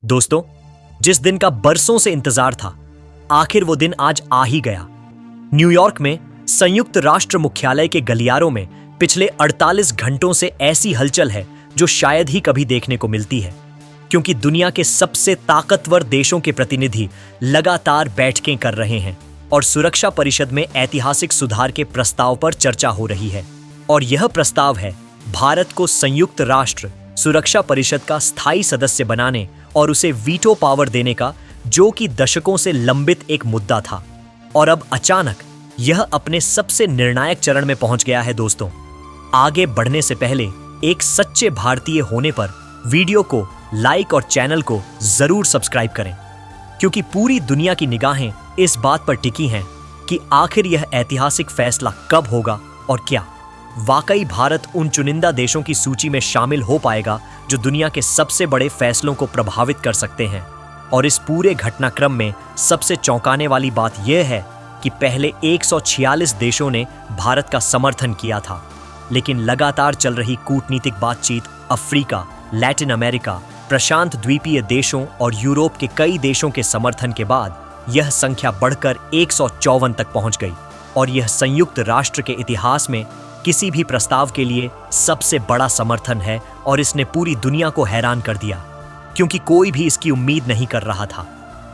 दोस्तों, जिस दिन का बरसों से इंतजार था, आखिर वो दिन आज आ ही गया। न्यूयॉर्क में संयुक्त राष्ट्र मुख्यालय के गलियारों में पिछले 48 घंटों से ऐसी हलचल है जो शायद ही कभी देखने को मिलती है, क्योंकि दुनिया के सबसे ताकतवर देशों के प्रतिनिधि लगातार बैठकें कर रहे हैं और सुरक्षा परिषद में ऐतिहासिक सुधार के प्रस्ताव पर चर्चा हो रही है। और यह प्रस्ताव है भारत को संयुक्त राष्ट्र सुरक्षा परिषद का स्थायी सदस्य बनाने और उसे वीटो पावर देने का, जो कि दशकों से लंबित एक मुद्दा था और अब अचानक यह अपने सबसे निर्णायक चरण में पहुंच गया है। दोस्तों, आगे बढ़ने से पहले एक सच्चे भारतीय होने पर वीडियो को लाइक और चैनल को जरूर सब्सक्राइब करें, क्योंकि पूरी दुनिया की निगाहें इस बात पर टिकी हैं कि आखिर यह ऐतिहासिक फैसला कब होगा और क्या वाकई भारत उन चुनिंदा देशों की सूची में शामिल हो पाएगा जो दुनिया के सबसे बड़े फैसलों को प्रभावित कर सकते हैं। और इस पूरे घटनाक्रम में सबसे चौंकाने वाली बात यह है कि पहले 146 देशों ने भारत का समर्थन किया था, लेकिन लगातार चल रही कूटनीतिक बातचीत अफ्रीका, लैटिन अमेरिका, प्रशांत द्वीपीय देशों और यूरोप के कई देशों के समर्थन के बाद यह संख्या बढ़कर 154 तक पहुंच गई। और यह संयुक्त राष्ट्र के इतिहास में किसी भी प्रस्ताव के लिए सबसे बड़ा समर्थन है और इसने पूरी दुनिया को हैरान कर दिया, क्योंकि कोई भी इसकी उम्मीद नहीं कर रहा था।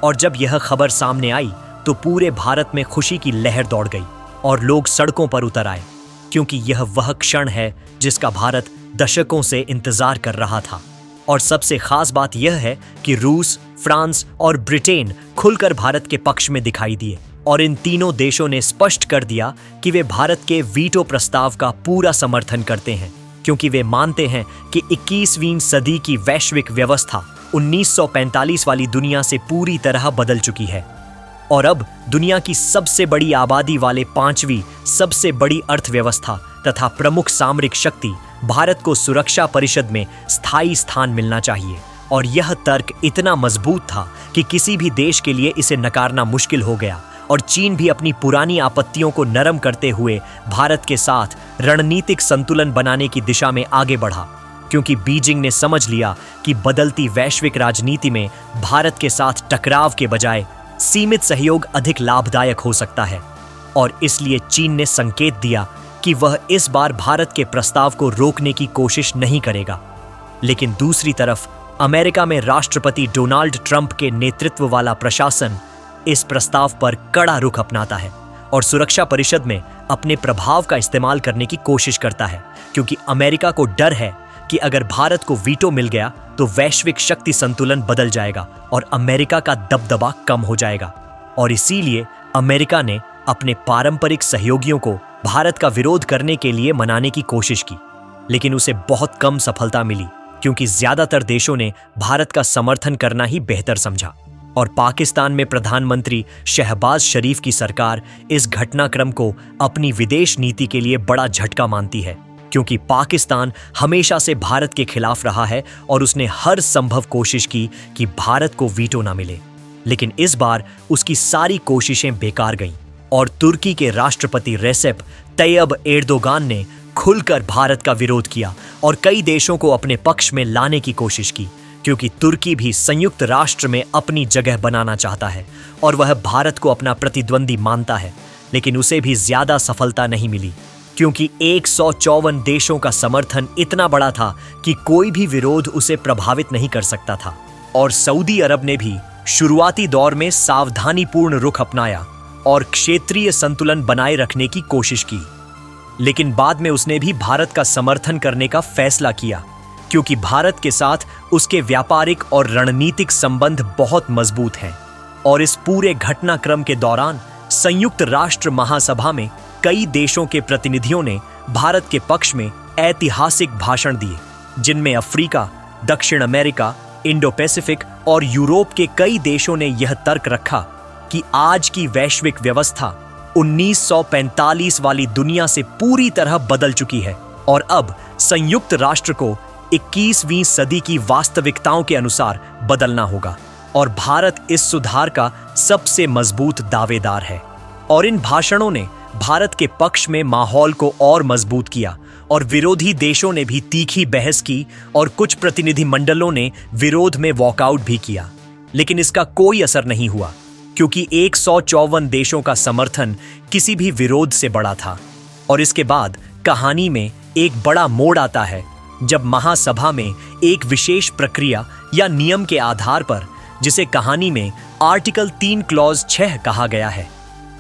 और जब यह खबर सामने आई तो पूरे भारत में खुशी की लहर दौड़ गई और लोग सड़कों पर उतर आए, क्योंकि यह वह क्षण है जिसका भारत दशकों से इंतजार कर रहा था। और सबसे खास बात यह है कि रूस, फ्रांस और ब्रिटेन खुलकर भारत के पक्ष में दिखाई दिए और इन तीनों देशों ने स्पष्ट कर दिया कि वे भारत के वीटो प्रस्ताव का पूरा समर्थन करते हैं, क्योंकि वे मानते हैं कि 21वीं सदी की वैश्विक व्यवस्था 1945 वाली दुनिया से पूरी तरह बदल चुकी है और अब दुनिया की सबसे बड़ी आबादी वाले 5वीं सबसे बड़ी अर्थव्यवस्था तथा प्रमुख सामरिक शक्ति भारत को सुरक्षा परिषद में स्थायी स्थान मिलना चाहिए। और यह तर्क इतना मजबूत था कि किसी भी देश के लिए इसे नकारना मुश्किल हो गया और चीन भी अपनी पुरानी आपत्तियों को नरम करते हुए भारत के साथ रणनीतिक संतुलन बनाने की दिशा में आगे बढ़ा, क्योंकि बीजिंग ने समझ लिया कि बदलती वैश्विक राजनीति में भारत के साथ टकराव के बजाय सीमित सहयोग अधिक लाभदायक हो सकता है। और इसलिए चीन ने संकेत दिया कि वह इस बार भारत के प्रस्ताव को रोकने की कोशिश नहीं करेगा। लेकिन दूसरी तरफ अमेरिका में राष्ट्रपति डोनाल्ड ट्रंप के नेतृत्व वाला प्रशासन इस प्रस्ताव पर कड़ा रुख अपनाता है और सुरक्षा परिषद में अपने प्रभाव का इस्तेमाल करने की कोशिश करता है, क्योंकि अमेरिका को डर है कि अगर भारत को वीटो मिल गया तो वैश्विक शक्ति संतुलन बदल जाएगा और अमेरिका का दबदबा कम हो जाएगा। और इसीलिए अमेरिका ने अपने पारंपरिक सहयोगियों को भारत का विरोध करने के लिए मनाने की कोशिश की, लेकिन उसे बहुत कम सफलता मिली, क्योंकि ज्यादातर देशों ने भारत का समर्थन करना ही बेहतर समझा। और पाकिस्तान में प्रधानमंत्री शहबाज शरीफ की सरकार इस घटनाक्रम को अपनी विदेश नीति के लिए बड़ा झटका मानती है, क्योंकि पाकिस्तान हमेशा से भारत के खिलाफ रहा है और उसने हर संभव कोशिश की कि भारत को वीटो ना मिले। लेकिन इस बार उसकी सारी कोशिशें बेकार गईं और तुर्की के राष्ट्रपति रेसेप तैयब एर्दोगान ने खुलकर भारत का विरोध किया और कई देशों को अपने पक्ष में लाने की कोशिश की, क्योंकि तुर्की भी संयुक्त राष्ट्र में अपनी जगह बनाना चाहता है और वह भारत को अपना प्रतिद्वंदी मानता है। लेकिन उसे भी ज्यादा सफलता नहीं मिली, क्योंकि 154 देशों का समर्थन इतना बड़ा था कि कोई भी विरोध उसे प्रभावित नहीं कर सकता था। और सऊदी अरब ने भी शुरुआती दौर में सावधानीपूर्ण रुख अपनाया और क्षेत्रीय संतुलन बनाए रखने की कोशिश की, लेकिन बाद में उसने भी भारत का समर्थन करने का फैसला किया, क्योंकि भारत के साथ उसके व्यापारिक और रणनीतिक संबंध बहुत मजबूत हैं। और इस पूरे घटनाक्रम के दौरान संयुक्त राष्ट्र महासभा में कई देशों के प्रतिनिधियों ने भारत के पक्ष में ऐतिहासिक भाषण दिए, जिनमें अफ्रीका, दक्षिण अमेरिका, इंडो पैसिफिक और यूरोप के कई देशों ने यह तर्क रखा कि आज की वैश्विक व्यवस्था 1945 वाली दुनिया से पूरी तरह बदल चुकी है और अब संयुक्त राष्ट्र को 21वीं सदी की वास्तविकताओं के अनुसार बदलना होगा। और भारत इस सुधार का सबसे मजबूत दावेदार है। और इन भाषणों ने भारत के पक्ष में माहौल को और मजबूत किया और विरोधी देशों ने भी तीखी बहस की और कुछ प्रतिनिधि मंडलों ने विरोध में वॉकआउट भी किया, लेकिन इसका कोई असर नहीं हुआ क्योंकि 154 देशों का समर्थन किसी भी विरोध से बड़ा था। और इसके बाद कहानी में एक बड़ा मोड़ आता है जब महासभा में एक विशेष प्रक्रिया या नियम के आधार पर, जिसे कहानी में आर्टिकल 3 क्लॉज 6 कहा गया है,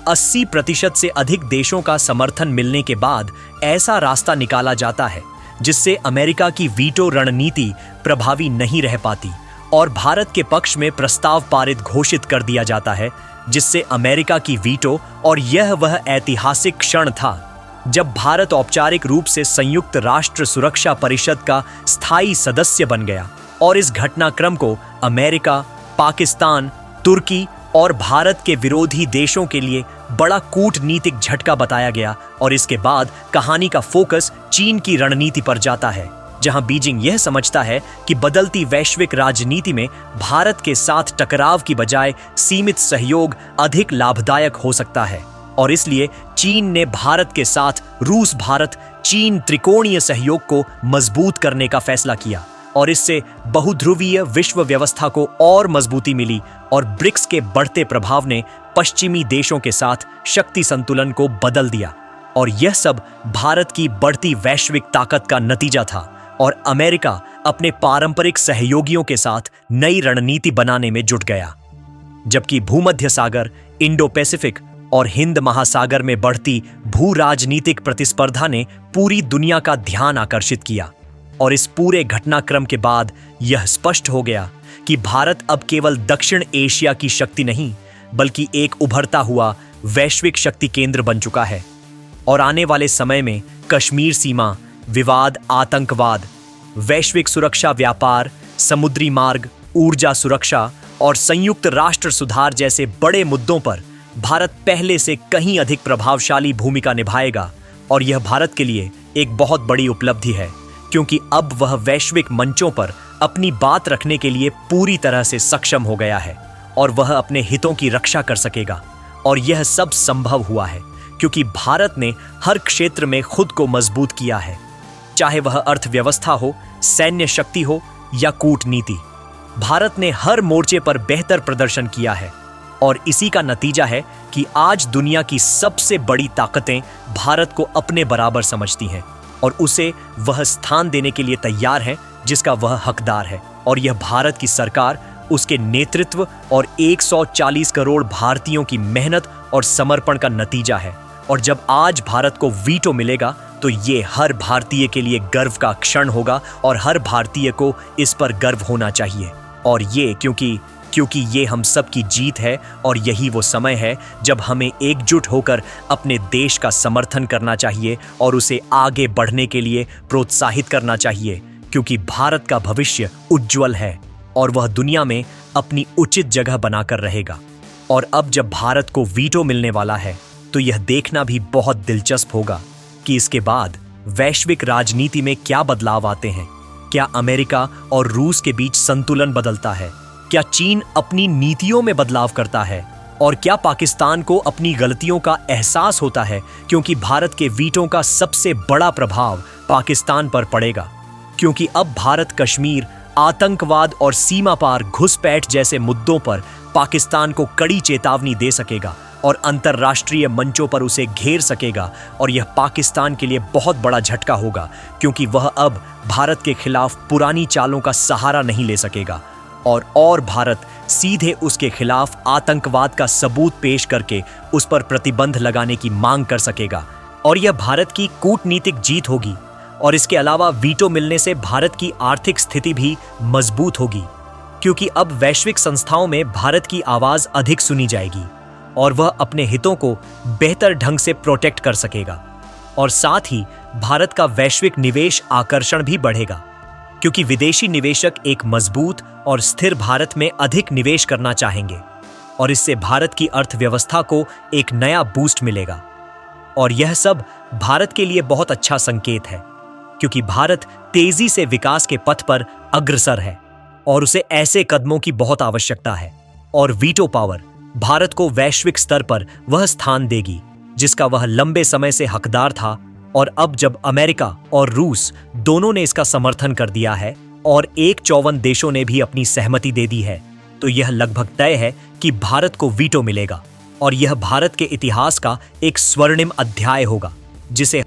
80% से अधिक देशों का समर्थन मिलने के बाद ऐसा रास्ता निकाला जाता है जिससे अमेरिका की वीटो रणनीति प्रभावी नहीं रह पाती और भारत के पक्ष में प्रस्ताव पारित घोषित कर दिया जाता है, जिससे अमेरिका की वीटो, और यह वह ऐतिहासिक क्षण था जब भारत औपचारिक रूप से संयुक्त राष्ट्र सुरक्षा परिषद का स्थायी सदस्य बन गया। और इस घटनाक्रम को अमेरिका, पाकिस्तान, तुर्की और भारत के विरोधी देशों के लिए बड़ा कूटनीतिक झटका बताया गया। और इसके बाद कहानी का फोकस चीन की रणनीति पर जाता है, जहां बीजिंग यह समझता है कि बदलती वैश्विक राजनीति में भारत के साथ टकराव की बजाय सीमित सहयोग अधिक लाभदायक हो सकता है। और इसलिए चीन ने भारत के साथ रूस भारत चीन त्रिकोणीय सहयोग को मजबूत करने का फैसला किया और इससे बहुध्रुवीय विश्व व्यवस्था को और मजबूती मिली और ब्रिक्स के बढ़ते प्रभाव ने पश्चिमी देशों के साथ शक्ति संतुलन को बदल दिया। और यह सब भारत की बढ़ती वैश्विक ताकत का नतीजा था और अमेरिका अपने पारंपरिक सहयोगियों के साथ नई रणनीति बनाने में जुट गया। जबकि भूमध्य सागर, इंडो पैसिफिक और हिंद महासागर में बढ़ती भू राजनीतिक प्रतिस्पर्धा ने पूरी दुनिया का ध्यान आकर्षित किया। और इस पूरे घटनाक्रम के बाद यह स्पष्ट हो गया कि भारत अब केवल दक्षिण एशिया की शक्ति नहीं, बल्कि एक उभरता हुआ वैश्विक शक्ति केंद्र बन चुका है। और आने वाले समय में कश्मीर सीमा विवाद, आतंकवाद, वैश्विक सुरक्षा, व्यापार, समुद्री मार्ग, ऊर्जा सुरक्षा और संयुक्त राष्ट्र सुधार जैसे बड़े मुद्दों पर भारत पहले से कहीं अधिक प्रभावशाली भूमिका निभाएगा। और यह भारत के लिए एक बहुत बड़ी उपलब्धि है, क्योंकि अब वह वैश्विक मंचों पर अपनी बात रखने के लिए पूरी तरह से सक्षम हो गया है और वह अपने हितों की रक्षा कर सकेगा। और यह सब संभव हुआ है क्योंकि भारत ने हर क्षेत्र में खुद को मजबूत किया है, चाहे वह अर्थव्यवस्था हो, सैन्य शक्ति हो या कूटनीति। भारत ने हर मोर्चे पर बेहतर प्रदर्शन किया है और इसी का नतीजा है कि आज दुनिया की सबसे बड़ी ताकतें भारत को अपने बराबर समझती हैं और उसे वह स्थान देने के लिए तैयार हैं जिसका वह हकदार है। और यह भारत की सरकार, उसके नेतृत्व और 140 करोड़ भारतीयों की मेहनत और समर्पण का नतीजा है। और जब आज भारत को वीटो मिलेगा तो ये हर भारतीय के लिए गर्व का क्षण होगा और हर भारतीय को इस पर गर्व होना चाहिए। और ये क्योंकि ये हम सब की जीत है और यही वो समय है जब हमें एकजुट होकर अपने देश का समर्थन करना चाहिए और उसे आगे बढ़ने के लिए प्रोत्साहित करना चाहिए, क्योंकि भारत का भविष्य उज्जवल है और वह दुनिया में अपनी उचित जगह बनाकर रहेगा। और अब जब भारत को वीटो मिलने वाला है तो यह देखना भी बहुत दिलचस्प होगा कि इसके बाद वैश्विक राजनीति में क्या बदलाव आते हैं। क्या अमेरिका और रूस के बीच संतुलन बदलता है? क्या चीन अपनी नीतियों में बदलाव करता है? और क्या पाकिस्तान को अपनी गलतियों का एहसास होता है, क्योंकि भारत के वीटो का सबसे बड़ा प्रभाव पाकिस्तान पर पड़ेगा, क्योंकि अब भारत कश्मीर, आतंकवाद और सीमा पार घुसपैठ जैसे मुद्दों पर पाकिस्तान को कड़ी चेतावनी दे सकेगा और अंतर्राष्ट्रीय मंचों पर उसे घेर सकेगा। और यह पाकिस्तान के लिए बहुत बड़ा झटका होगा, क्योंकि वह अब भारत के खिलाफ पुरानी चालों का सहारा नहीं ले सकेगा और भारत सीधे उसके खिलाफ आतंकवाद का सबूत पेश करके उस पर प्रतिबंध लगाने की मांग कर सकेगा। और यह भारत की कूटनीतिक जीत होगी। और इसके अलावा वीटो मिलने से भारत की आर्थिक स्थिति भी मजबूत होगी, क्योंकि अब वैश्विक संस्थाओं में भारत की आवाज अधिक सुनी जाएगी और वह अपने हितों को बेहतर ढंग से प्रोटेक्ट कर सकेगा। और साथ ही भारत का वैश्विक निवेश आकर्षण भी बढ़ेगा, क्योंकि विदेशी निवेशक एक मजबूत और स्थिर भारत में अधिक निवेश करना चाहेंगे और इससे भारत की अर्थव्यवस्था को एक नया बूस्ट मिलेगा। और यह सब भारत के लिए बहुत अच्छा संकेत है, क्योंकि भारत तेजी से विकास के पथ पर अग्रसर है और उसे ऐसे कदमों की बहुत आवश्यकता है। और वीटो पावर भारत को वैश्विक स्तर पर वह स्थान देगी जिसका वह लंबे समय से हकदार था और अब जब अमेरिका और रूस दोनों ने इसका समर्थन कर दिया है और 154 देशों ने भी अपनी सहमति दे दी है, तो यह लगभग तय है कि भारत को वीटो मिलेगा और यह भारत के इतिहास का एक स्वर्णिम अध्याय होगा जिसे